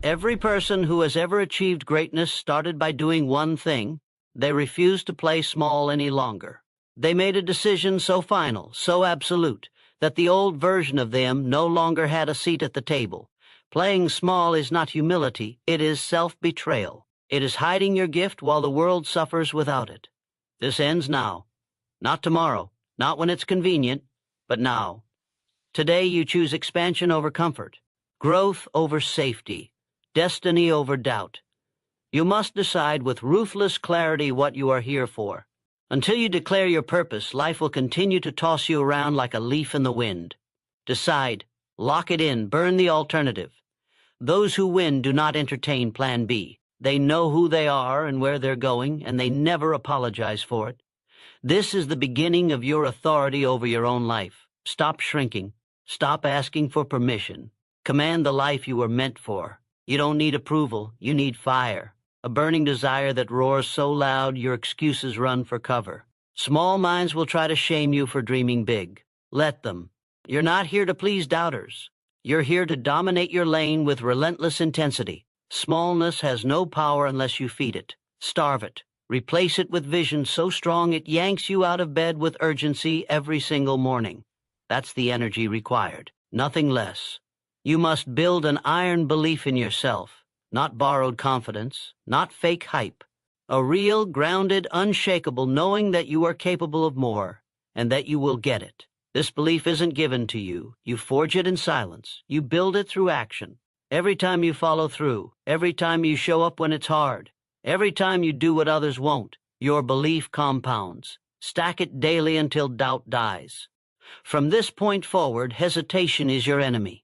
Every person who has ever achieved greatness started by doing one thing. They refused to play small any longer. They made a decision so final, so absolute, that the old version of them no longer had a seat at the table. Playing small is not humility, it is self-betrayal. It is hiding your gift while the world suffers without it. This ends now. Not tomorrow, not when it's convenient, but now. Today you choose expansion over comfort, growth over safety, destiny over doubt. You must decide with ruthless clarity what you are here for. Until you declare your purpose, life will continue to toss you around like a leaf in the wind. Decide, lock it in, burn the alternative. Those who win do not entertain Plan B. They know who they are and where they're going, and they never apologize for it. This is the beginning of your authority over your own life. Stop shrinking. Stop asking for permission. Command the life you were meant for. You don't need approval, you need fire. A burning desire that roars so loud your excuses run for cover. Small minds will try to shame you for dreaming big. Let them. You're not here to please doubters. You're here to dominate your lane with relentless intensity. Smallness has no power unless you feed it. Starve it. Replace it with vision so strong it yanks you out of bed with urgency every single morning. That's the energy required, nothing less. You must build an iron belief in yourself, not borrowed confidence, not fake hype. A real, grounded, unshakable knowing that you are capable of more, and that you will get it. This belief isn't given to you. You forge it in silence. You build it through action. Every time you follow through, every time you show up when it's hard, every time you do what others won't, your belief compounds. Stack it daily until doubt dies. From this point forward, hesitation is your enemy.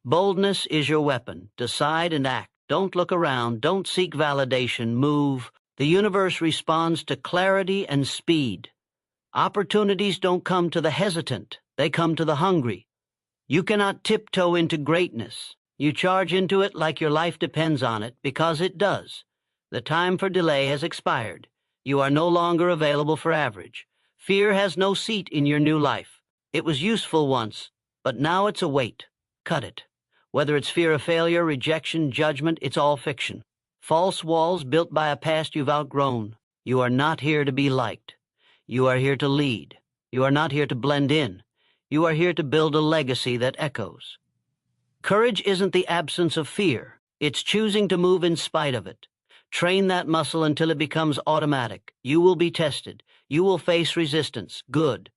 Boldness is your weapon. Decide and act. Don't look around. Don't seek validation. Move. The universe responds to clarity and speed. Opportunities don't come to the hesitant. They come to the hungry. You cannot tiptoe into greatness. You charge into it like your life depends on it, because it does. The time for delay has expired. You are no longer available for average. Fear has no seat in your new life. It was useful once, but now it's a weight. Cut it. Whether it's fear of failure, rejection, judgment, it's all fiction. False walls built by a past you've outgrown. You are not here to be liked. You are here to lead. You are not here to blend in. You are here to build a legacy that echoes. Courage isn't the absence of fear. It's choosing to move in spite of it. Train that muscle until it becomes automatic. You will be tested. You will face resistance. Good.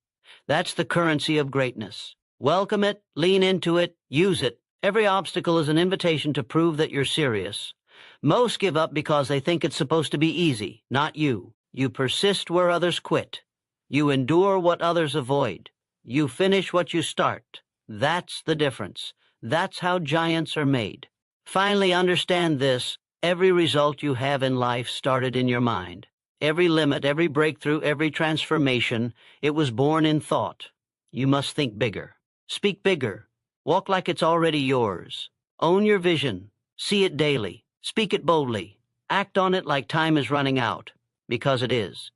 That's the currency of greatness. Welcome it, lean into it, use it. Every obstacle is an invitation to prove that you're serious. Most give up because they think it's supposed to be easy, not you. You persist where others quit. You endure what others avoid. You finish what you start. That's the difference. That's how giants are made. Finally, understand this. Every result you have in life started in your mind. Every limit, every breakthrough, every transformation, it was born in thought. You must think bigger. Speak bigger. Walk like it's already yours. Own your vision. See it daily. Speak it boldly. Act on it like time is running out. Because it is.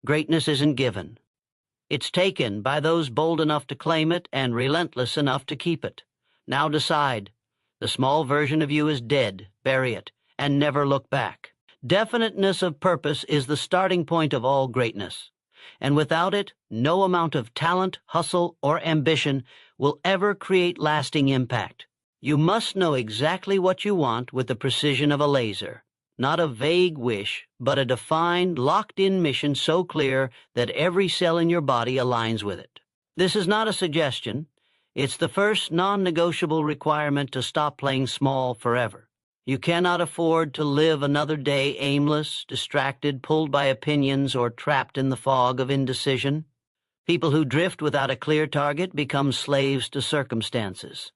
Greatness isn't given. It's taken by those bold enough to claim it and relentless enough to keep it. Now decide. The small version of you is dead. Bury it, and never look back. Definiteness of purpose is the starting point of all greatness. And without it, no amount of talent, hustle, or ambition will ever create lasting impact. You must know exactly what you want with the precision of a laser. Not a vague wish, but a defined, locked-in mission so clear that every cell in your body aligns with it. This is not a suggestion. It's the first non-negotiable requirement to stop playing small forever. You cannot afford to live another day aimless, distracted, pulled by opinions, or trapped in the fog of indecision. People who drift without a clear target become slaves to circumstances.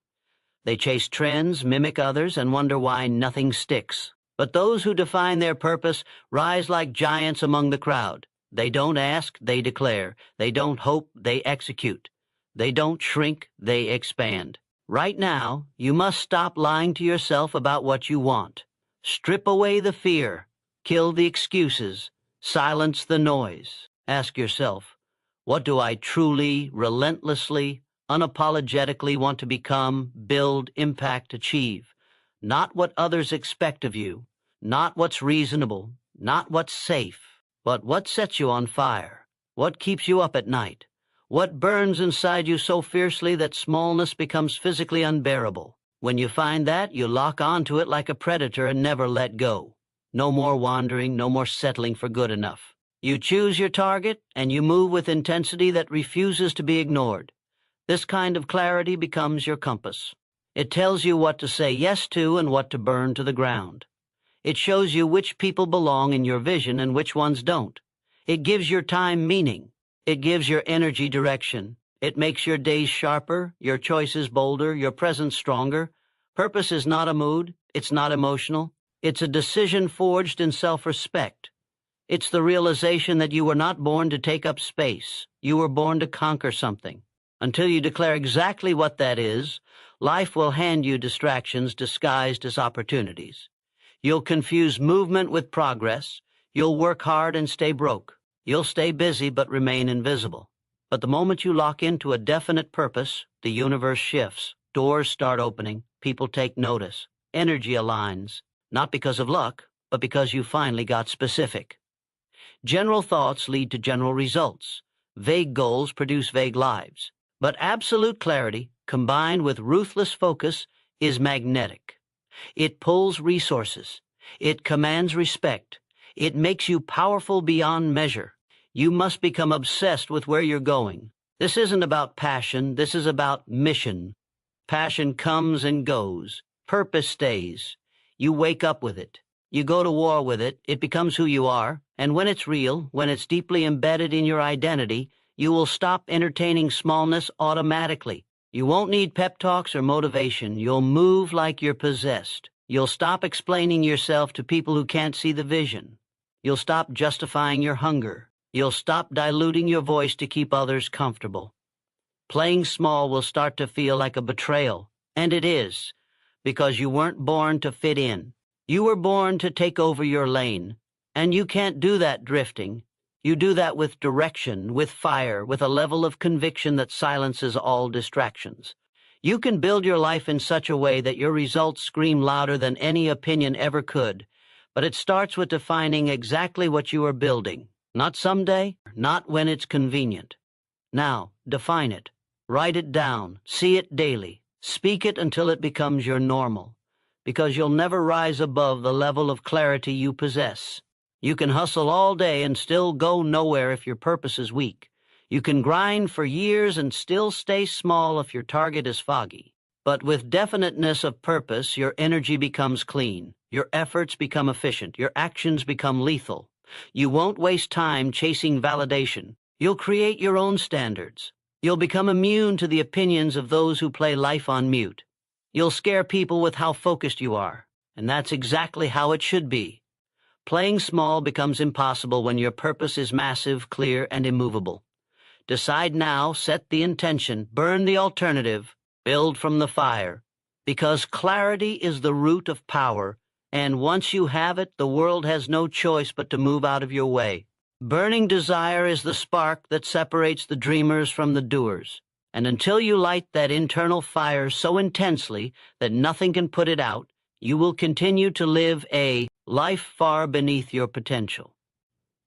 They chase trends, mimic others, and wonder why nothing sticks. But those who define their purpose rise like giants among the crowd. They don't ask, they declare. They don't hope, they execute. They don't shrink, they expand. Right now, you must stop lying to yourself about what you want. Strip away the fear. Kill the excuses. Silence the noise. Ask yourself, what do I truly, relentlessly, unapologetically want to become, build, impact, achieve? not what others expect of you, not what's reasonable, not what's safe, but what sets you on fire, what keeps you up at night, what burns inside you so fiercely that smallness becomes physically unbearable. When you find that, you lock onto it like a predator and never let go. No more wandering, no more settling for good enough. You choose your target, and you move with intensity that refuses to be ignored. This kind of clarity becomes your compass. It tells you what to say yes to and what to burn to the ground. It shows you which people belong in your vision and which ones don't. It gives your time meaning. It gives your energy direction. It makes your days sharper, your choices bolder, your presence stronger. Purpose is not a mood. It's not emotional. It's a decision forged in self-respect. It's the realization that you were not born to take up space. You were born to conquer something. Until you declare exactly what that is, life will hand you distractions disguised as opportunities. You'll confuse movement with progress. You'll work hard and stay broke. You'll stay busy but remain invisible. But the moment you lock into a definite purpose, the universe shifts. Doors start opening. People take notice. Energy aligns. Not because of luck, but because you finally got specific. General thoughts lead to general results. Vague goals produce vague lives. But absolute clarity, combined with ruthless focus, is magnetic. It pulls resources. It commands respect. It makes you powerful beyond measure. You must become obsessed with where you're going. This isn't about passion. This is about mission. Passion comes and goes. Purpose stays. You wake up with it. You go to war with it. It becomes who you are. And when it's real, when it's deeply embedded in your identity, you will stop entertaining smallness automatically. You won't need pep talks or motivation. You'll move like you're possessed. You'll stop explaining yourself to people who can't see the vision. You'll stop justifying your hunger. You'll stop diluting your voice to keep others comfortable. Playing small will start to feel like a betrayal, and it is, because you weren't born to fit in. You were born to take over your lane, and you can't do that drifting. You do that with direction, with fire, with a level of conviction that silences all distractions. You can build your life in such a way that your results scream louder than any opinion ever could, but it starts with defining exactly what you are building. Not someday, not when it's convenient. Now, define it. Write it down. See it daily. Speak it until it becomes your normal, because you'll never rise above the level of clarity you possess. You can hustle all day and still go nowhere if your purpose is weak. You can grind for years and still stay small if your target is foggy. But with definiteness of purpose, your energy becomes clean. Your efforts become efficient. Your actions become lethal. You won't waste time chasing validation. You'll create your own standards. You'll become immune to the opinions of those who play life on mute. You'll scare people with how focused you are, and that's exactly how it should be. Playing small becomes impossible when your purpose is massive, clear, and immovable. Decide now, set the intention, burn the alternative, build from the fire, because clarity is the root of power, and once you have it, the world has no choice but to move out of your way. Burning desire is the spark that separates the dreamers from the doers, and until you light that internal fire so intensely that nothing can put it out, you will continue to live a life far beneath your potential.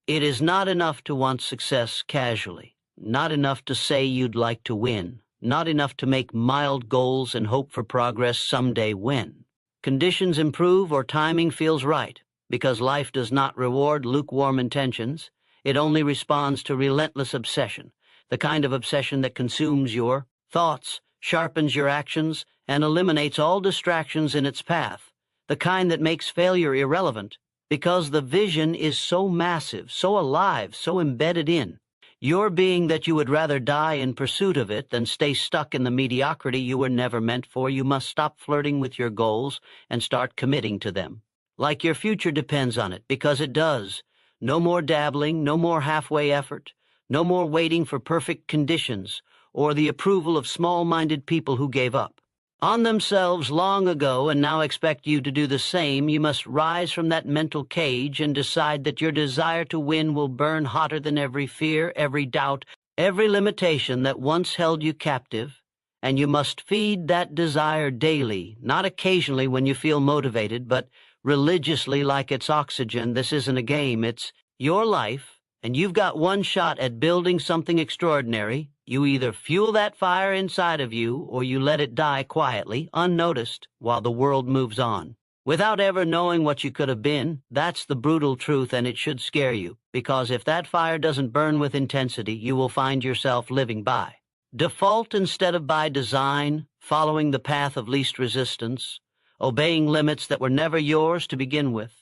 It is not enough to want success casually, not enough to say you'd like to win, not enough to make mild goals and hope for progress someday when conditions improve or timing feels right, because life does not reward lukewarm intentions. It only responds to relentless obsession, the kind of obsession that consumes your thoughts, sharpens your actions, and eliminates all distractions in its path, the kind that makes failure irrelevant, because the vision is so massive, so alive, so embedded in your being that you would rather die in pursuit of it than stay stuck in the mediocrity you were never meant for. You must stop flirting with your goals and start committing to them. Like your future depends on it, because it does. No more dabbling, no more halfway effort, no more waiting for perfect conditions or the approval of small-minded people who gave up on themselves long ago and now expect you to do the same. You must rise from that mental cage and decide that your desire to win will burn hotter than every fear, every doubt, every limitation that once held you captive, And you must feed that desire daily, not occasionally when you feel motivated, but religiously like it's oxygen. This isn't a game. It's your life, and you've got one shot at building something extraordinary. You either fuel that fire inside of you, or you let it die quietly, unnoticed, while the world moves on. Without ever knowing what you could have been, that's the brutal truth, and it should scare you, because if that fire doesn't burn with intensity, you will find yourself living by default instead of by design, following the path of least resistance, obeying limits that were never yours to begin with,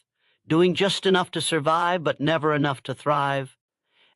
doing just enough to survive but never enough to thrive.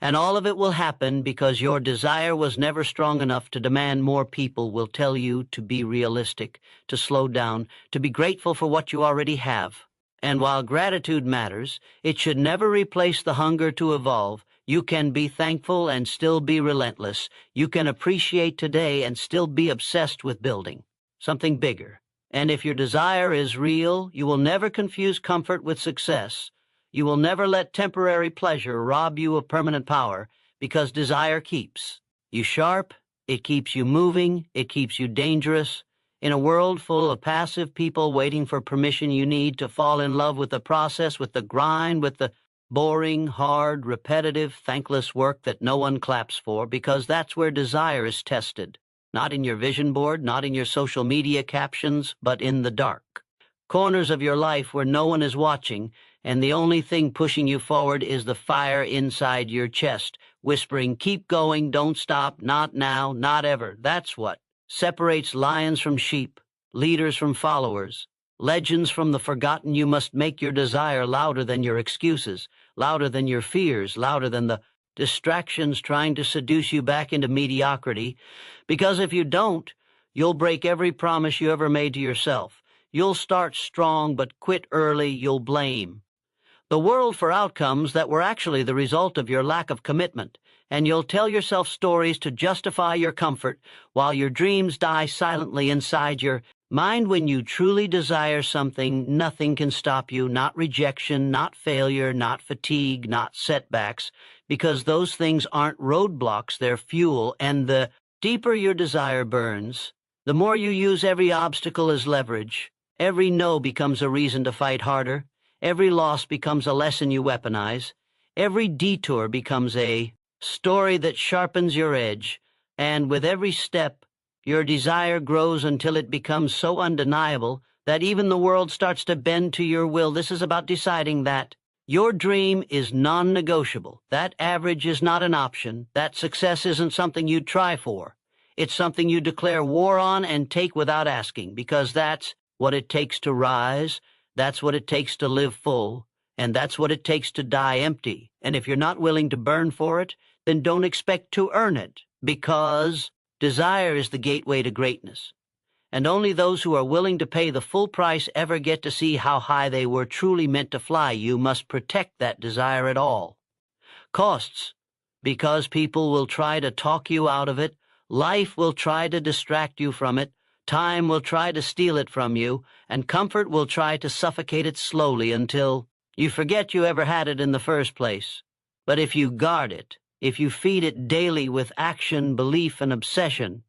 And all of it will happen because your desire was never strong enough to demand more people will tell you to be realistic, to slow down, to be grateful for what you already have. And while gratitude matters, it should never replace the hunger to evolve. You can be thankful and still be relentless. You can appreciate today and still be obsessed with building something bigger. And if your desire is real, you will never confuse comfort with success. You will never let temporary pleasure rob you of permanent power, because desire keeps you sharp, it keeps you moving, it keeps you dangerous. In a world full of passive people waiting for permission, you need to fall in love with the process, with the grind, with the boring, hard, repetitive, thankless work that no one claps for, because that's where desire is tested. Not in your vision board, not in your social media captions, but in the dark corners of your life where no one is watching, and the only thing pushing you forward is the fire inside your chest, whispering, keep going, don't stop, not now, not ever. That's what separates lions from sheep, leaders from followers, legends from the forgotten. You must make your desire louder than your excuses, louder than your fears, louder than the distractions trying to seduce you back into mediocrity, because if you don't, you'll break every promise you ever made to yourself. You'll start strong but quit early. You'll blame the world for outcomes that were actually the result of your lack of commitment, and you'll tell yourself stories to justify your comfort while your dreams die silently inside your mind. When you truly desire something, nothing can stop you, not rejection, not failure, not fatigue, not setbacks, because those things aren't roadblocks, they're fuel. And the deeper your desire burns, the more you use every obstacle as leverage. Every no becomes a reason to fight harder. Every loss becomes a lesson you weaponize. Every detour becomes a story that sharpens your edge. And with every step, your desire grows until it becomes so undeniable that even the world starts to bend to your will. This is about deciding that your dream is non-negotiable. That average is not an option. That success isn't something you try for. It's something you declare war on and take without asking, because that's what it takes to rise. That's what it takes to live full, and that's what it takes to die empty. And if you're not willing to burn for it, then don't expect to earn it, because desire is the gateway to greatness. And only those who are willing to pay the full price ever get to see how high they were truly meant to fly. You must protect that desire at all costs, because people will try to talk you out of it. Life will try to distract you from it. Time will try to steal it from you, and comfort will try to suffocate it slowly until you forget you ever had it in the first place. But if you guard it, if you feed it daily with action, belief, and obsession,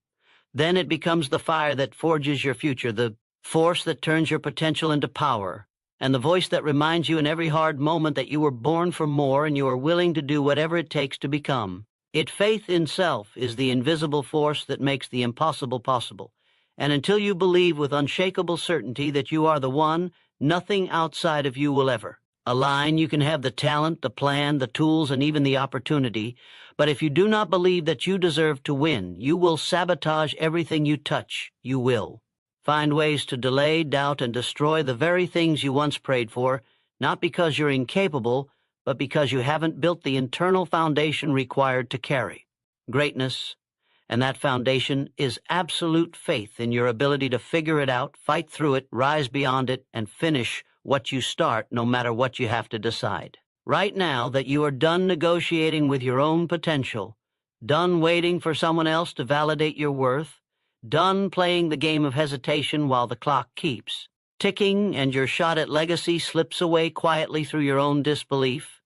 then it becomes the fire that forges your future, the force that turns your potential into power, and the voice that reminds you in every hard moment that you were born for more and you are willing to do whatever it takes to become. Faith in self is the invisible force that makes the impossible possible. And until you believe with unshakable certainty that you are the one, nothing outside of you will ever align. You can have the talent, the plan, the tools, and even the opportunity, but if you do not believe that you deserve to win, you will sabotage everything you touch. You will find ways to delay, doubt, and destroy the very things you once prayed for, not because you're incapable, but because you haven't built the internal foundation required to carry greatness. And that foundation is absolute faith in your ability to figure it out, fight through it, rise beyond it, and finish what you start, no matter what you have to decide. Right now, that you are done negotiating with your own potential, done waiting for someone else to validate your worth, done playing the game of hesitation while the clock keeps ticking and your shot at legacy slips away quietly through your own disbelief.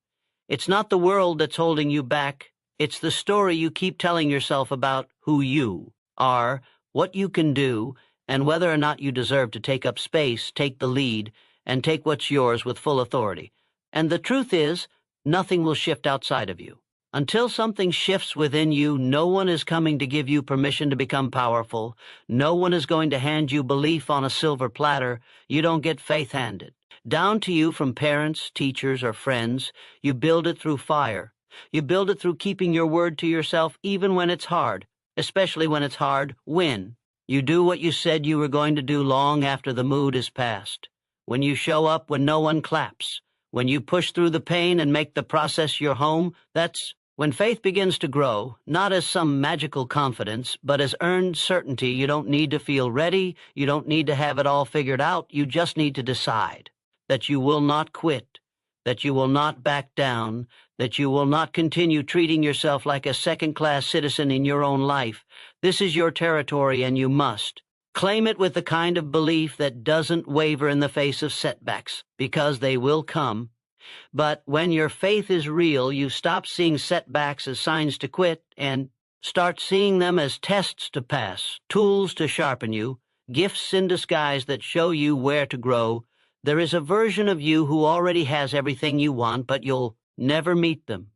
It's not the world that's holding you back. It's the story you keep telling yourself about who you are, what you can do, and whether or not you deserve to take up space, take the lead, and take what's yours with full authority. And the truth is, nothing will shift outside of you. Until something shifts within you, no one is coming to give you permission to become powerful. No one is going to hand you belief on a silver platter. You don't get faith handed down to you from parents, teachers, or friends. You build it through fire. You build it through keeping your word to yourself even when it's hard, especially when it's hard. Win. You do what you said you were going to do long after the mood is past. When you show up when no one claps. When you push through the pain and make the process your home, that's when faith begins to grow, not as some magical confidence, but as earned certainty. You don't need to feel ready. You don't need to have it all figured out. You just need to decide that you will not quit, that you will not back down, that you will not continue treating yourself like a second-class citizen in your own life. This is your territory, and you must claim it with the kind of belief that doesn't waver in the face of setbacks, because they will come. But when your faith is real, you stop seeing setbacks as signs to quit and start seeing them as tests to pass, tools to sharpen you, gifts in disguise that show you where to grow. There is a version of you who already has everything you want, but you'll never meet them.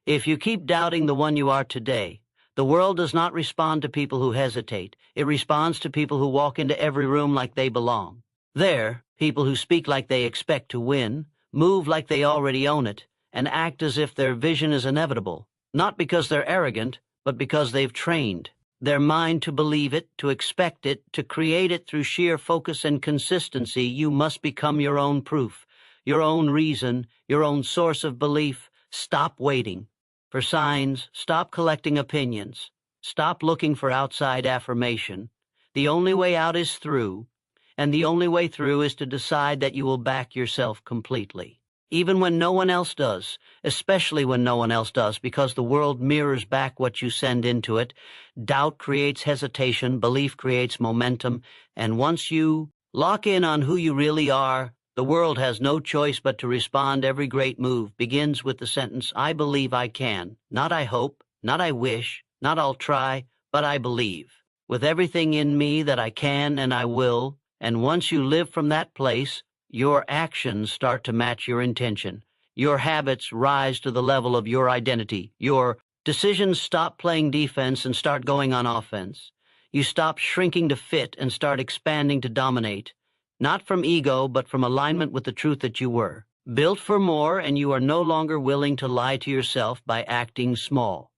If you keep doubting the one you are today, the world does not respond to people who hesitate. It responds to people who walk into every room like they belong. They're people who speak like they expect to win, move like they already own it, and act as if their vision is inevitable, not because they're arrogant, but because they've trained their mind to believe it, to expect it, to create it through sheer focus and consistency. You must become your own proof, your own reason, your own source of belief. Stop waiting for signs. Stop collecting opinions. Stop looking for outside affirmation. The only way out is through, and the only way through is to decide that you will back yourself completely. Even when no one else does, especially when no one else does, because the world mirrors back what you send into it. Doubt creates hesitation, belief creates momentum, and once you lock in on who you really are, the world has no choice but to respond. Every great move begins with the sentence, I believe I can. Not I hope, not I wish, not I'll try, but I believe with everything in me that I can and I will. And once you live from that place, your actions start to match your intention. Your habits rise to the level of your identity. Your decisions stop playing defense and start going on offense. You stop shrinking to fit and start expanding to dominate. Not from ego, but from alignment with the truth that you were. Built for more, and you are no longer willing to lie to yourself by acting small.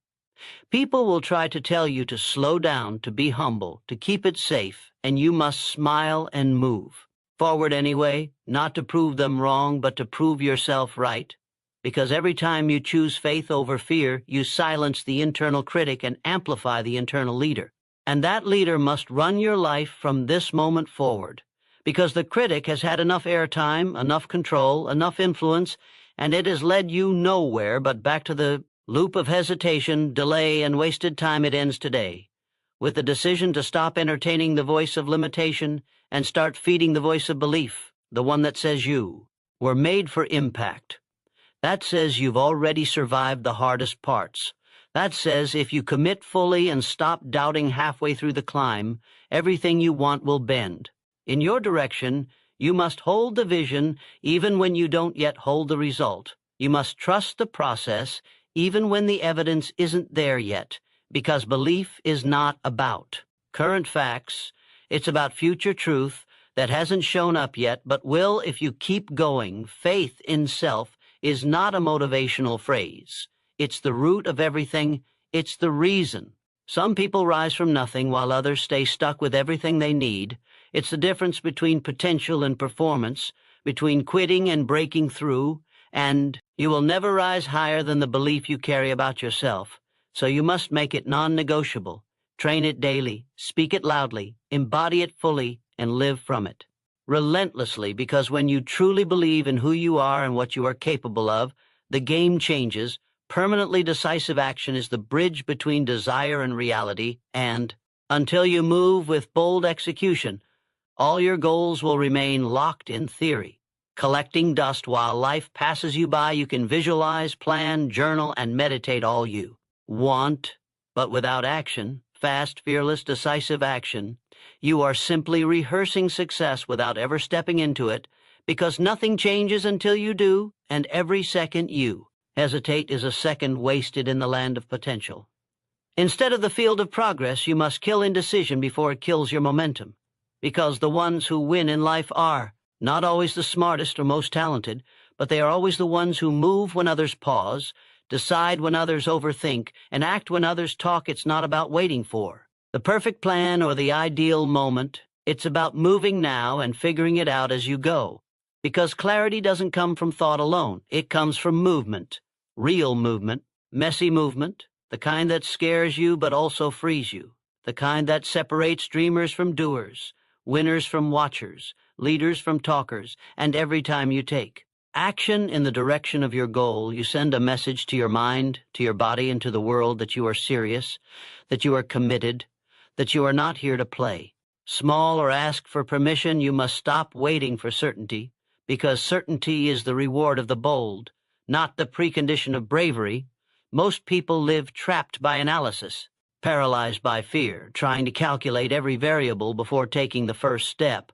People will try to tell you to slow down, to be humble, to keep it safe, and you must smile and move forward anyway, not to prove them wrong, but to prove yourself right. Because every time you choose faith over fear, you silence the internal critic and amplify the internal leader. And that leader must run your life from this moment forward. Because the critic has had enough airtime, enough control, enough influence, and it has led you nowhere but back to the loop of hesitation, delay, and wasted time. It ends today with the decision to stop entertaining the voice of limitation and start feeding the voice of belief, the one that says you were made for impact. That says you've already survived the hardest parts. That says if you commit fully and stop doubting halfway through the climb, everything you want will bend in your direction. You must hold the vision even when you don't yet hold the result. You must trust the process even when the evidence isn't there yet, because belief is not about current facts. It's about future truth that hasn't shown up yet, but will if you keep going. Faith in self is not a motivational phrase. It's the root of everything. It's the reason. Some people rise from nothing while others stay stuck with everything they need. It's the difference between potential and performance, between quitting and breaking through, and you will never rise higher than the belief you carry about yourself. So you must make it non-negotiable. Train it daily, speak it loudly, embody it fully, and live from it relentlessly, because when you truly believe in who you are and what you are capable of, the game changes. Permanently decisive action is the bridge between desire and reality, and until you move with bold execution, all your goals will remain locked in theory, collecting dust while life passes you by. You can visualize, plan, journal, and meditate all you want, but without action, fast, fearless, decisive action, you are simply rehearsing success without ever stepping into it, because nothing changes until you do, and every second you hesitate is a second wasted in the land of potential. Instead of the field of progress, you must kill indecision before it kills your momentum, because the ones who win in life are not always the smartest or most talented, but they are always the ones who move when others pause, decide when others overthink, and act when others talk. It's not about waiting for the perfect plan or the ideal moment. It's about moving now and figuring it out as you go, because clarity doesn't come from thought alone. It comes from movement, real movement, messy movement, the kind that scares you but also frees you, the kind that separates dreamers from doers, winners from watchers, leaders from talkers, and every time you take action in the direction of your goal, you send a message to your mind, to your body, and to the world that you are serious, that you are committed, that you are not here to play. Small or ask for permission, you must stop waiting for certainty, because certainty is the reward of the bold, not the precondition of bravery. Most people live trapped by analysis, paralyzed by fear, trying to calculate every variable before taking the first step.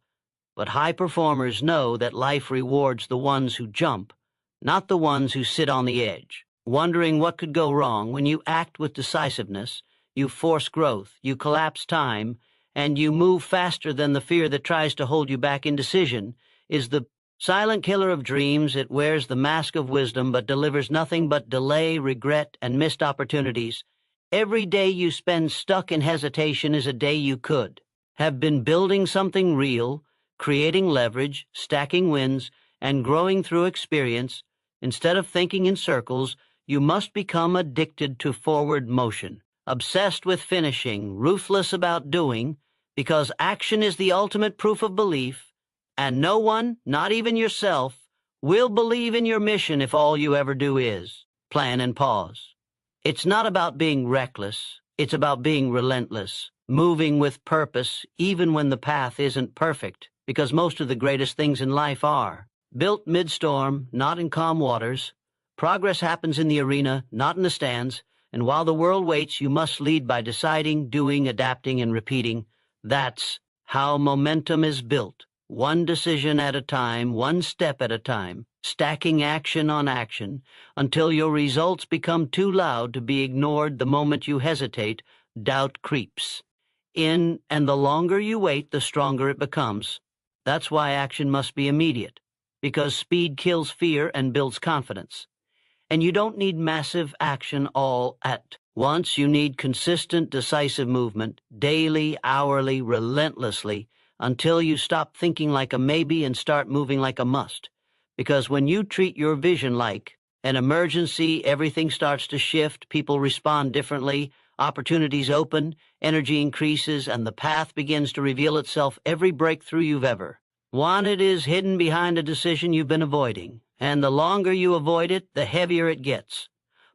But high performers know that life rewards the ones who jump, not the ones who sit on the edge, wondering what could go wrong. When you act with decisiveness, you force growth, you collapse time, and you move faster than the fear that tries to hold you back. Indecision is the silent killer of dreams. It wears the mask of wisdom but delivers nothing but delay, regret, and missed opportunities. Every day you spend stuck in hesitation is a day you could have been building something real, creating leverage, stacking wins, and growing through experience. Instead of thinking in circles, you must become addicted to forward motion, obsessed with finishing, ruthless about doing, because action is the ultimate proof of belief, and no one, not even yourself, will believe in your mission if all you ever do is plan and pause. It's not about being reckless, it's about being relentless, moving with purpose even when the path isn't perfect, because most of the greatest things in life are built mid-storm, not in calm waters. Progress happens in the arena, not in the stands, and while the world waits, you must lead by deciding, doing, adapting, and repeating. That's how momentum is built, one decision at a time, one step at a time, stacking action on action, until your results become too loud to be ignored. The moment you hesitate, doubt creeps in, and the longer you wait, the stronger it becomes. That's why action must be immediate, because speed kills fear and builds confidence. And you don't need massive action all at once. You need consistent, decisive movement, daily, hourly, relentlessly, until you stop thinking like a maybe and start moving like a must. Because when you treat your vision like an emergency, everything starts to shift, people respond differently, opportunities open, energy increases, and the path begins to reveal itself. Every breakthrough you've ever wanted is hidden behind a decision you've been avoiding, and the longer you avoid it, the heavier it gets.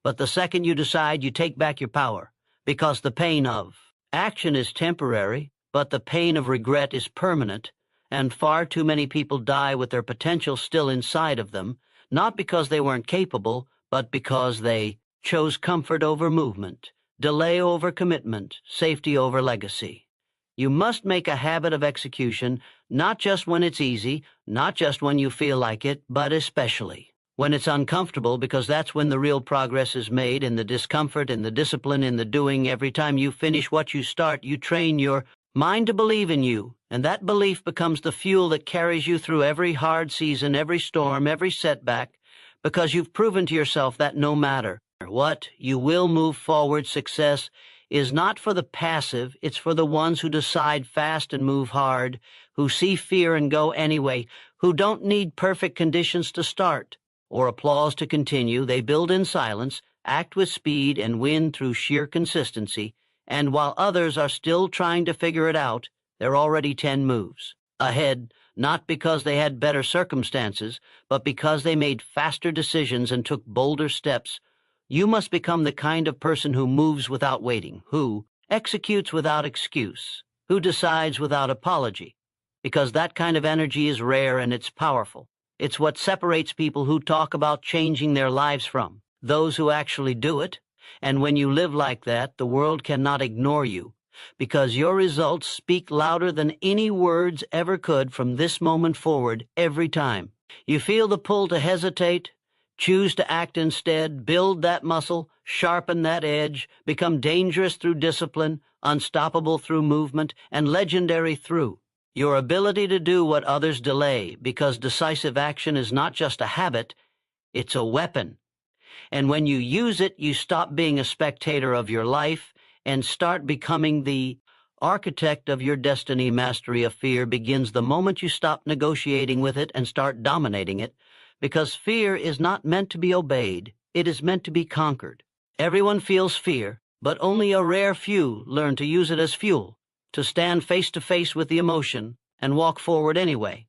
But the second you decide, you take back your power, because the pain of action is temporary, but the pain of regret is permanent, and far too many people die with their potential still inside of them, not because they weren't capable, but because they chose comfort over movement, delay over commitment, safety over legacy. You must make a habit of execution, not just when it's easy, not just when you feel like it, but especially when it's uncomfortable, because that's when the real progress is made, in the discomfort, in the discipline, in the doing. Every time you finish what you start, you train your mind to believe in you, and that belief becomes the fuel that carries you through every hard season, every storm, every setback, because you've proven to yourself that no matter what, you will move forward. Success is not for the passive, it's for the ones who decide fast and move hard, who see fear and go anyway, who don't need perfect conditions to start or applause to continue. They build in silence, act with speed, and win through sheer consistency. And while others are still trying to figure it out, they're already 10 moves ahead, not because they had better circumstances, but because they made faster decisions and took bolder steps. You must become the kind of person who moves without waiting, who executes without excuse, who decides without apology, because that kind of energy is rare and it's powerful. It's what separates people who talk about changing their lives from those who actually do it. And when you live like that, the world cannot ignore you, because your results speak louder than any words ever could from this moment forward every time. You feel the pull to hesitate, choose to act instead, build that muscle, sharpen that edge, become dangerous through discipline, unstoppable through movement, and legendary through your ability to do what others delay, because decisive action is not just a habit, it's a weapon. And when you use it, you stop being a spectator of your life and start becoming the architect of your destiny. Mastery of fear begins the moment you stop negotiating with it and start dominating it, because fear is not meant to be obeyed. It is meant to be conquered. Everyone feels fear, but only a rare few learn to use it as fuel, to stand face to face with the emotion and walk forward anyway,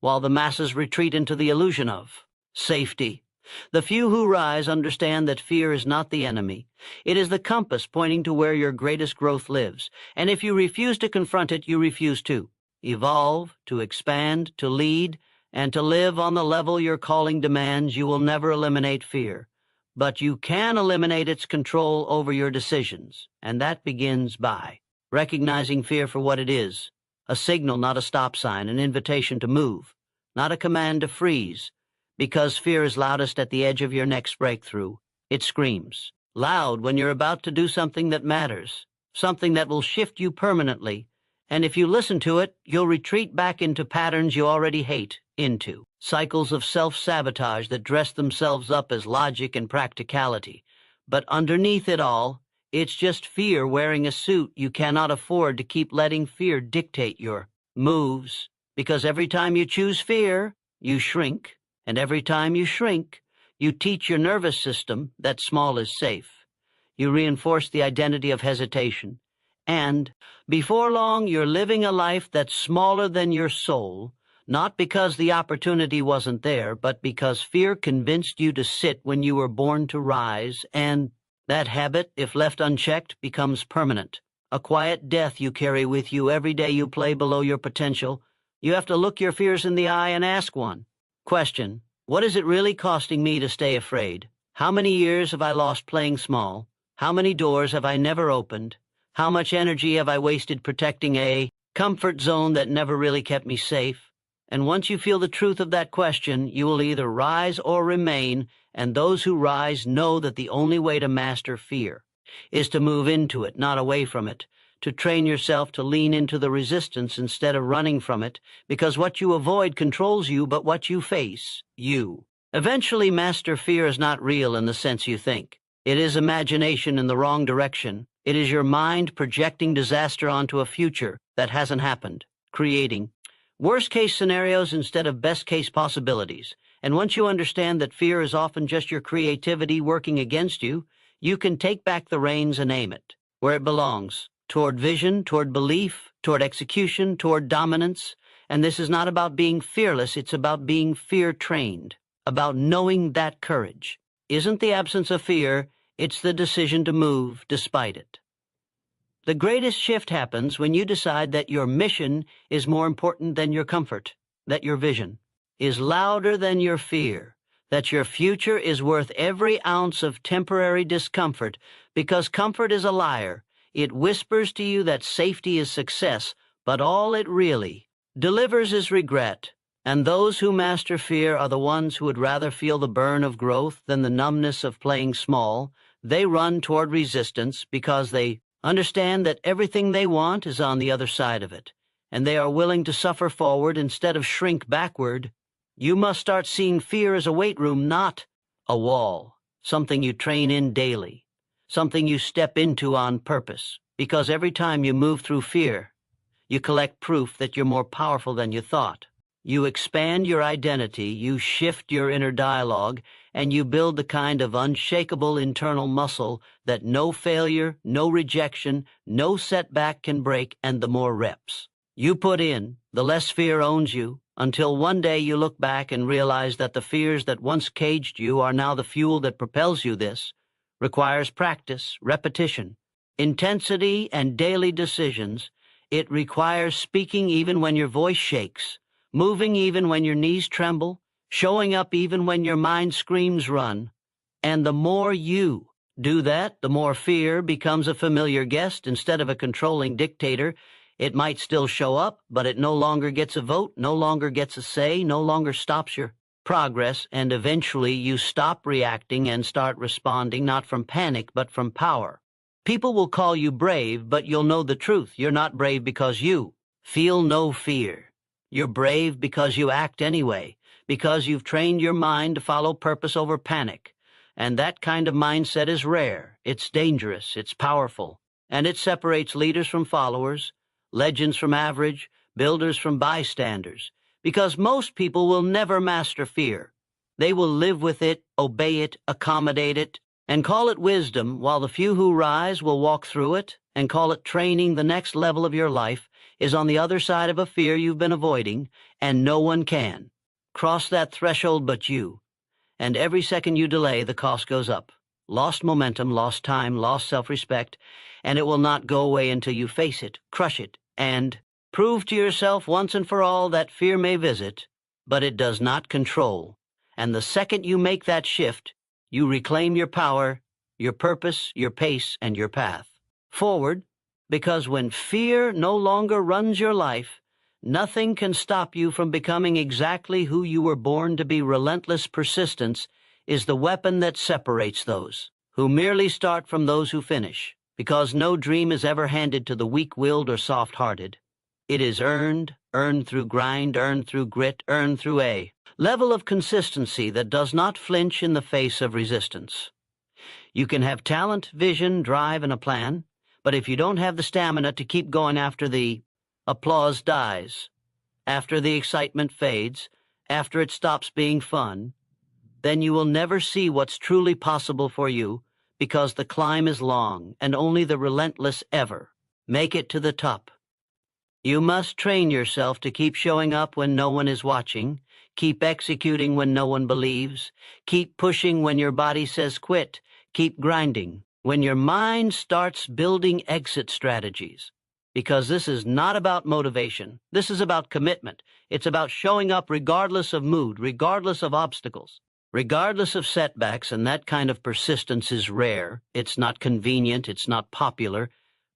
while the masses retreat into the illusion of safety. The few who rise understand that fear is not the enemy. It is the compass pointing to where your greatest growth lives. And if you refuse to confront it, you refuse to evolve, to expand, to lead, and to live on the level your calling demands. You will never eliminate fear, but you can eliminate its control over your decisions. And that begins by recognizing fear for what it is: a signal, not a stop sign, an invitation to move, not a command to freeze. Because fear is loudest at the edge of your next breakthrough. It screams loud when you're about to do something that matters, something that will shift you permanently. And if you listen to it, you'll retreat back into patterns you already hate, into cycles of self-sabotage that dress themselves up as logic and practicality. But underneath it all, it's just fear wearing a suit. You cannot afford to keep letting fear dictate your moves, because every time you choose fear, you shrink. And every time you shrink, you teach your nervous system that small is safe. You reinforce the identity of hesitation. And before long, you're living a life that's smaller than your soul, not because the opportunity wasn't there, but because fear convinced you to sit when you were born to rise. And that habit, if left unchecked, becomes permanent. A quiet death you carry with you every day you play below your potential. You have to look your fears in the eye and ask one question: what is it really costing me to stay afraid? How many years have I lost playing small? How many doors have I never opened? How much energy have I wasted protecting a comfort zone that never really kept me safe? And once you feel the truth of that question, you will either rise or remain, and those who rise know that the only way to master fear is to move into it, not away from it, to train yourself to lean into the resistance instead of running from it, because what you avoid controls you, but what you face, you. Eventually, master fear is not real in the sense you think. It is imagination in the wrong direction. It is your mind projecting disaster onto a future that hasn't happened, creating worst-case scenarios instead of best-case possibilities. And once you understand that fear is often just your creativity working against you, you can take back the reins and aim it where it belongs. Toward vision, toward belief, toward execution, toward dominance. And this is not about being fearless, it's about being fear-trained, about knowing that courage isn't the absence of fear, it's the decision to move despite it. The greatest shift happens when you decide that your mission is more important than your comfort, that your vision is louder than your fear, that your future is worth every ounce of temporary discomfort, because comfort is a liar. It whispers to you that safety is success, but all it really delivers is regret. And those who master fear are the ones who would rather feel the burn of growth than the numbness of playing small. They run toward resistance because they understand that everything they want is on the other side of it, and they are willing to suffer forward instead of shrink backward. You must start seeing fear as a weight room, not a wall, something you train in daily. Something you step into on purpose, because every time you move through fear, you collect proof that you're more powerful than you thought. You expand your identity, you shift your inner dialogue, and you build the kind of unshakable internal muscle that no failure, no rejection, no setback can break. And the more reps you put in, the less fear owns you, until one day you look back and realize that the fears that once caged you are now the fuel that propels you. This requires practice, repetition, intensity, and daily decisions. It requires speaking even when your voice shakes, moving even when your knees tremble, showing up even when your mind screams run. And the more you Do that, the more fear becomes a familiar guest instead of a controlling dictator. It might still show up, but it no longer gets a vote, no longer gets a say, no longer stops your progress, and eventually you stop reacting and start responding, not from panic, but from power. People will call you brave, but you'll know the truth. You're not brave because you feel no fear. You're brave because you act anyway, because you've trained your mind to follow purpose over panic. And that kind of mindset is rare. It's dangerous. It's powerful. And it separates leaders from followers, legends from average, builders from bystanders. Because most people will never master fear. They will live with it, obey it, accommodate it, and call it wisdom, while the few who rise will walk through it and call it training. The next level of your life is on the other side of a fear you've been avoiding, and no one can cross that threshold but you. And every second you delay, the cost goes up. Lost momentum, lost time, lost self-respect, and it will not go away until you face it, crush it, and prove to yourself once and for all that fear may visit, but it does not control. And the second you make that shift, you reclaim your power, your purpose, your pace, and your path forward, because when fear no longer runs your life, nothing can stop you from becoming exactly who you were born to be. Relentless persistence is the weapon that separates those who merely start from those who finish, because no dream is ever handed to the weak-willed or soft-hearted. It is earned through grind, earned through grit, earned through a level of consistency that does not flinch in the face of resistance. You can have talent, vision, drive, and a plan, but if you don't have the stamina to keep going after the applause dies, after the excitement fades, after it stops being fun, then you will never see what's truly possible for you, because the climb is long, and only the relentless ever make it to the top. You must train yourself to keep showing up when no one is watching, keep executing when no one believes, keep pushing when your body says quit, keep grinding when your mind starts building exit strategies. Because this is not about motivation. This is about commitment. It's about showing up regardless of mood, regardless of obstacles, regardless of setbacks, and that kind of persistence is rare. It's not convenient, it's not popular,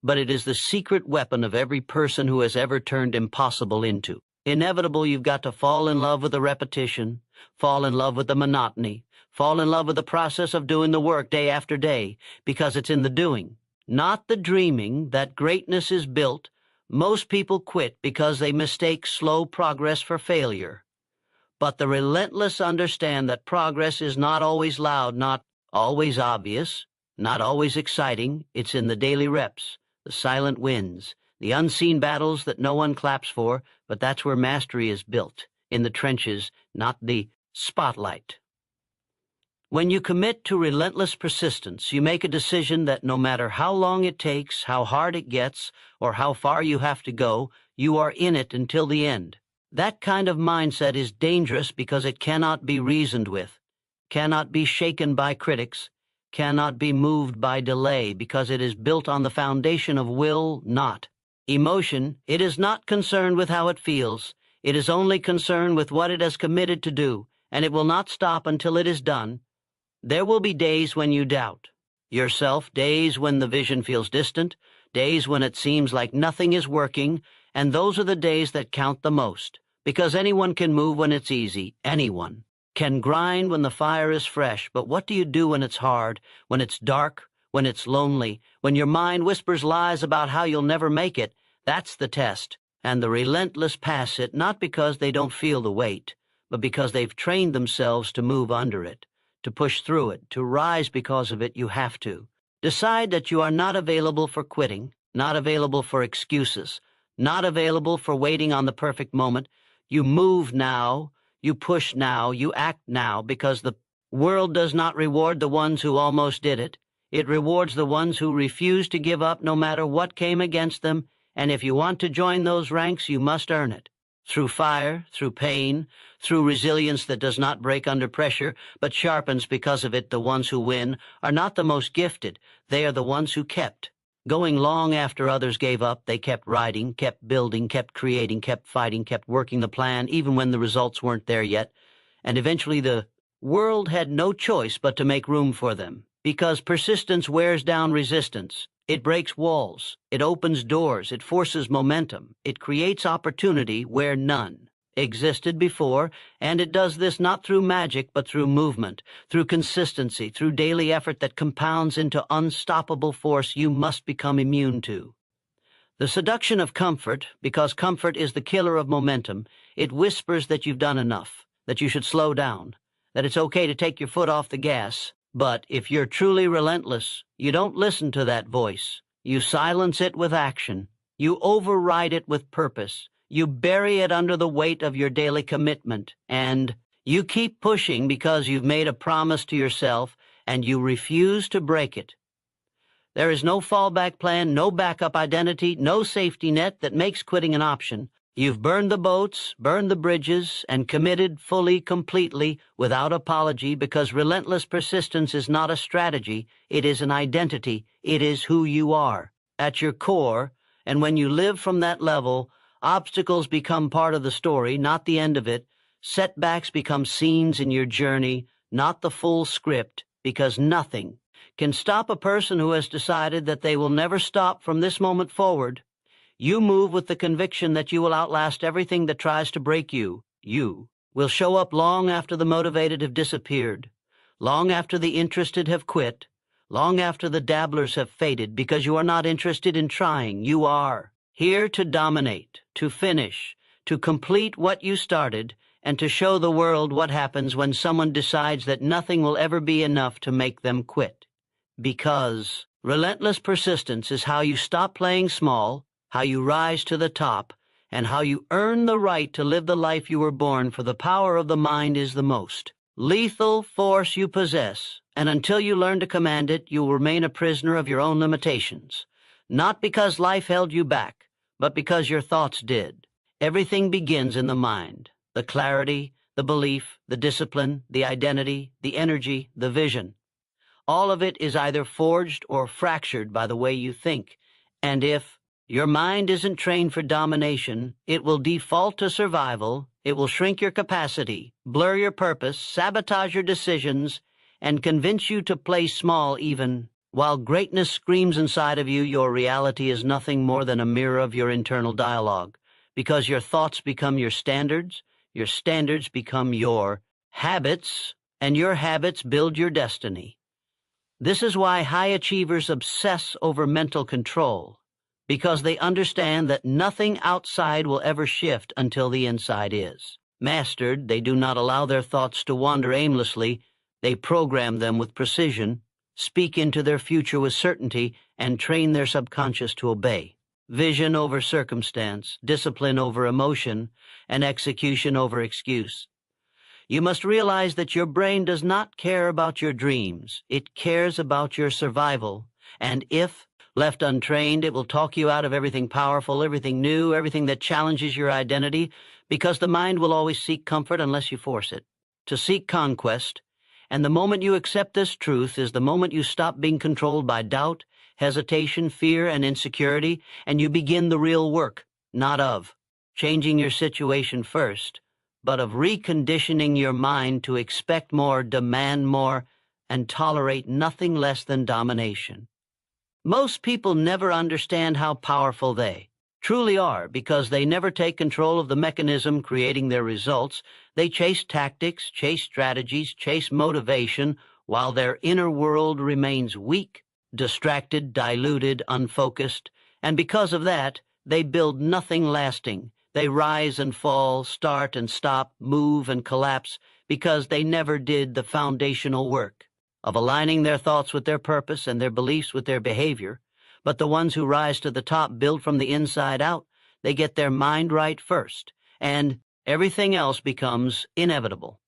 but it is the secret weapon of every person who has ever turned impossible into inevitable. You've got to fall in love with the repetition, fall in love with the monotony, fall in love with the process of doing the work day after day, because it's in the doing, not the dreaming, that greatness is built. Most people quit because they mistake slow progress for failure. But the relentless understand that progress is not always loud, not always obvious, not always exciting. It's in the daily reps, the silent wins, the unseen battles that no one claps for, but that's where mastery is built, in the trenches, not the spotlight. When you commit to relentless persistence, you make a decision that no matter how long it takes, how hard it gets, or how far you have to go, you are in it until the end. That kind of mindset is dangerous because it cannot be reasoned with, cannot be shaken by critics, cannot be moved by delay, because it is built on the foundation of will, not emotion. It is not concerned with how it feels. It is only concerned with what it has committed to do, and it will not stop until it is done. There will be days when you doubt yourself, days when the vision feels distant, days when it seems like nothing is working, and those are the days that count the most, because anyone can move when it's easy. Anyone can grind when the fire is fresh, but what do you do when it's hard, when it's dark, when it's lonely, when your mind whispers lies about how you'll never make it? That's the test, and the relentless pass it, not because they don't feel the weight, but because they've trained themselves to move under it, to push through it, to rise because of it. You have to decide that you are not available for quitting, not available for excuses, not available for waiting on the perfect moment. You move now, you push now, you act now, because the world does not reward the ones who almost did it. It rewards the ones who refuse to give up no matter what came against them, and if you want to join those ranks, you must earn it. Through fire, through pain, through resilience that does not break under pressure, but sharpens because of it. The ones who win are not the most gifted. They are the ones who kept going long after others gave up. They kept riding, kept building, kept creating, kept fighting, kept working the plan, even when the results weren't there yet. And eventually the world had no choice but to make room for them. Because persistence wears down resistance. It breaks walls. It opens doors. It forces momentum. It creates opportunity where none existed before, and it does this not through magic, but through movement, through consistency, through daily effort that compounds into unstoppable force you must become immune to. The seduction of comfort, because comfort is the killer of momentum, it whispers that you've done enough, that you should slow down, that it's okay to take your foot off the gas. But if you're truly relentless, you don't listen to that voice. You silence it with action. You override it with purpose. You bury it under the weight of your daily commitment. And you keep pushing because you've made a promise to yourself and you refuse to break it. There is no fallback plan, no backup identity, no safety net that makes quitting an option. You've burned the boats, burned the bridges, and committed fully, completely, without apology, because relentless persistence is not a strategy, it is an identity, it is who you are, at your core, and when you live from that level, obstacles become part of the story, not the end of it. Setbacks become scenes in your journey, not the full script, because nothing can stop a person who has decided that they will never stop from this moment forward. You move with the conviction that you will outlast everything that tries to break you. You will show up long after the motivated have disappeared, long after the interested have quit, long after the dabblers have faded, because you are not interested in trying. You are here to dominate, to finish, to complete what you started, and to show the world what happens when someone decides that nothing will ever be enough to make them quit. Because relentless persistence is how you stop playing small, how you rise to the top, and how you earn the right to live the life you were born for. The power of the mind is the most lethal force you possess, and until you learn to command it, you will remain a prisoner of your own limitations. Not because life held you back, but because your thoughts did. Everything begins in the mind. The clarity, the belief, the discipline, the identity, the energy, the vision. All of it is either forged or fractured by the way you think, and if your mind isn't trained for domination, it will default to survival, it will shrink your capacity, blur your purpose, sabotage your decisions, and convince you to play small even while greatness screams inside of you. Your reality is nothing more than a mirror of your internal dialogue, because your thoughts become your standards become your habits, and your habits build your destiny. This is why high achievers obsess over mental control, because they understand that nothing outside will ever shift until the inside is. Mastered, they do not allow their thoughts to wander aimlessly. They program them with precision, speak into their future with certainty, and train their subconscious to obey. Vision over circumstance, discipline over emotion, and execution over excuse. You must realize that your brain does not care about your dreams. It cares about your survival. And if left untrained, it will talk you out of everything powerful, everything new, everything that challenges your identity, because the mind will always seek comfort unless you force it to seek conquest. And the moment you accept this truth is the moment you stop being controlled by doubt, hesitation, fear, and insecurity, and you begin the real work, not of changing your situation first, but of reconditioning your mind to expect more, demand more, and tolerate nothing less than domination. Most people never understand how powerful they truly are because they never take control of the mechanism creating their results. They chase tactics, chase strategies, chase motivation, while their inner world remains weak, distracted, diluted, unfocused, and because of that, they build nothing lasting. They rise and fall, start and stop, move and collapse, because they never did the foundational work of aligning their thoughts with their purpose and their beliefs with their behavior. But the ones who rise to the top build from the inside out. They get their mind right first, and everything else becomes inevitable.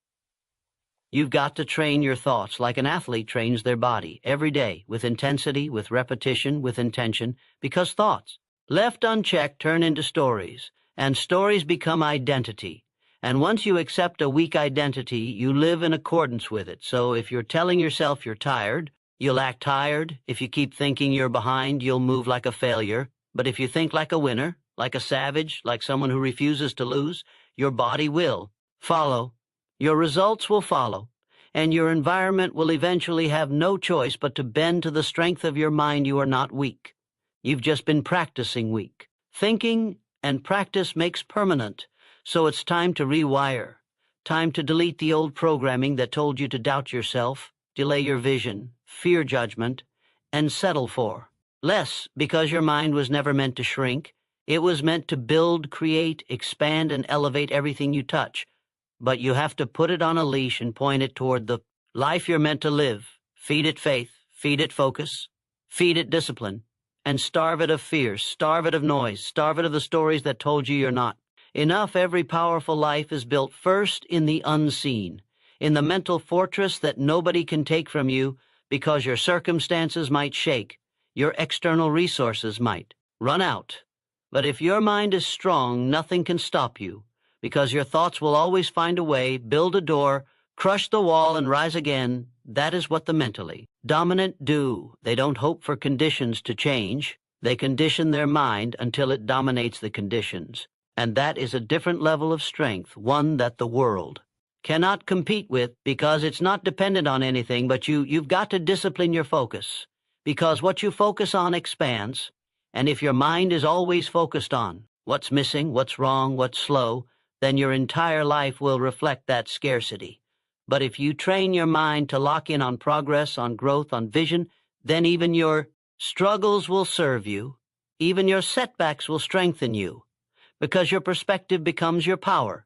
You've got to train your thoughts like an athlete trains their body every day, with intensity, with repetition, with intention, because thoughts, left unchecked, turn into stories, and stories become identity. And once you accept a weak identity, you live in accordance with it. So if you're telling yourself you're tired, you'll act tired. If you keep thinking you're behind, you'll move like a failure. But if you think like a winner, like a savage, like someone who refuses to lose, your body will follow. Your results will follow. and your environment will eventually have no choice but to bend to the strength of your mind. You are not weak. You've just been practicing weak. Thinking and practice makes permanent, so it's time to rewire. Time to delete the old programming that told you to doubt yourself, delay your vision, fear judgment, and settle for less, because your mind was never meant to shrink. It was meant to build, create, expand, and elevate everything you touch. But you have to put it on a leash and point it toward the life you're meant to live. Feed it faith, feed it focus, feed it discipline, and starve it of fear, starve it of noise, starve it of the stories that told you you're not enough. Every powerful life is built first in the unseen, in the mental fortress that nobody can take from you, because your circumstances might shake, your external resources might run out. But if your mind is strong, nothing can stop you, because your thoughts will always find a way, build a door, crush the wall, and rise again. That is what the mentally dominant do. They don't hope for conditions to change. They condition their mind until it dominates the conditions. And that is a different level of strength, one that the world cannot compete with, because it's not dependent on anything, but you've got to discipline your focus, because what you focus on expands. And if your mind is always focused on what's missing, what's wrong, what's slow, then your entire life will reflect that scarcity. But if you train your mind to lock in on progress, on growth, on vision, then even your struggles will serve you. Even your setbacks will strengthen you, because your perspective becomes your power.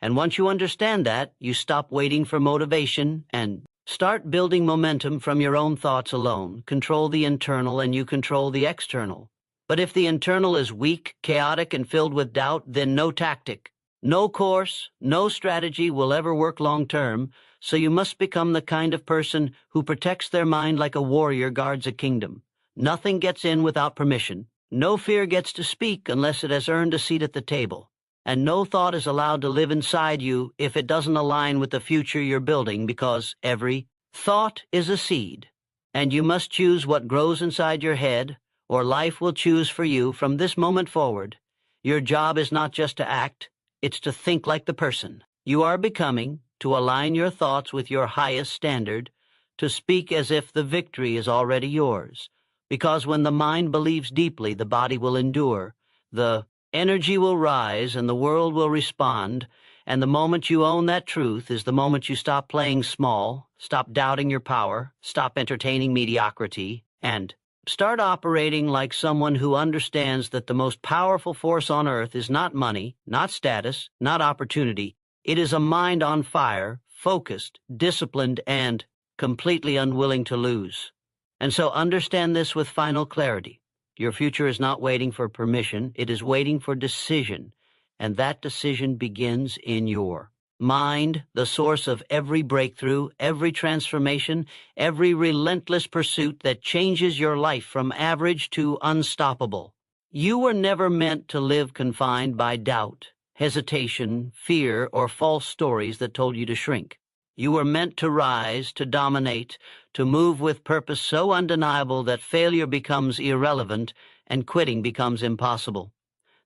And once you understand that, you stop waiting for motivation and start building momentum from your own thoughts alone. Control the internal and you control the external. But if the internal is weak, chaotic, and filled with doubt, then no tactic, no course, no strategy will ever work long term. So you must become the kind of person who protects their mind like a warrior guards a kingdom. Nothing gets in without permission. No fear gets to speak unless it has earned a seat at the table. And no thought is allowed to live inside you if it doesn't align with the future you're building, because every thought is a seed. And you must choose what grows inside your head, or life will choose for you from this moment forward. Your job is not just to act, it's to think like the person you are becoming, to align your thoughts with your highest standard, to speak as if the victory is already yours. Because when the mind believes deeply, the body will endure, the energy will rise, and the world will respond. And the moment you own that truth is the moment you stop playing small, stop doubting your power, stop entertaining mediocrity, and start operating like someone who understands that the most powerful force on earth is not money, not status, not opportunity. It is a mind on fire, focused, disciplined, and completely unwilling to lose. And so understand this with final clarity. Your future is not waiting for permission, it is waiting for decision. And that decision begins in your mind, the source of every breakthrough, every transformation, every relentless pursuit that changes your life from average to unstoppable. You were never meant to live confined by doubt, hesitation, fear, or false stories that told you to shrink. You were meant to rise, to dominate, to move with purpose so undeniable that failure becomes irrelevant and quitting becomes impossible.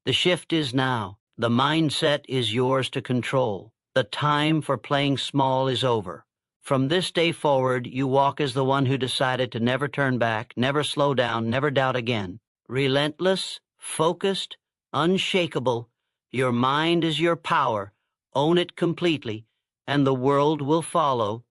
The shift is now. The mindset is yours to control. The time for playing small is over. From this day forward, you walk as the one who decided to never turn back, never slow down, never doubt again. Relentless, focused, unshakable. Your mind is your power. Own it completely, and the world will follow.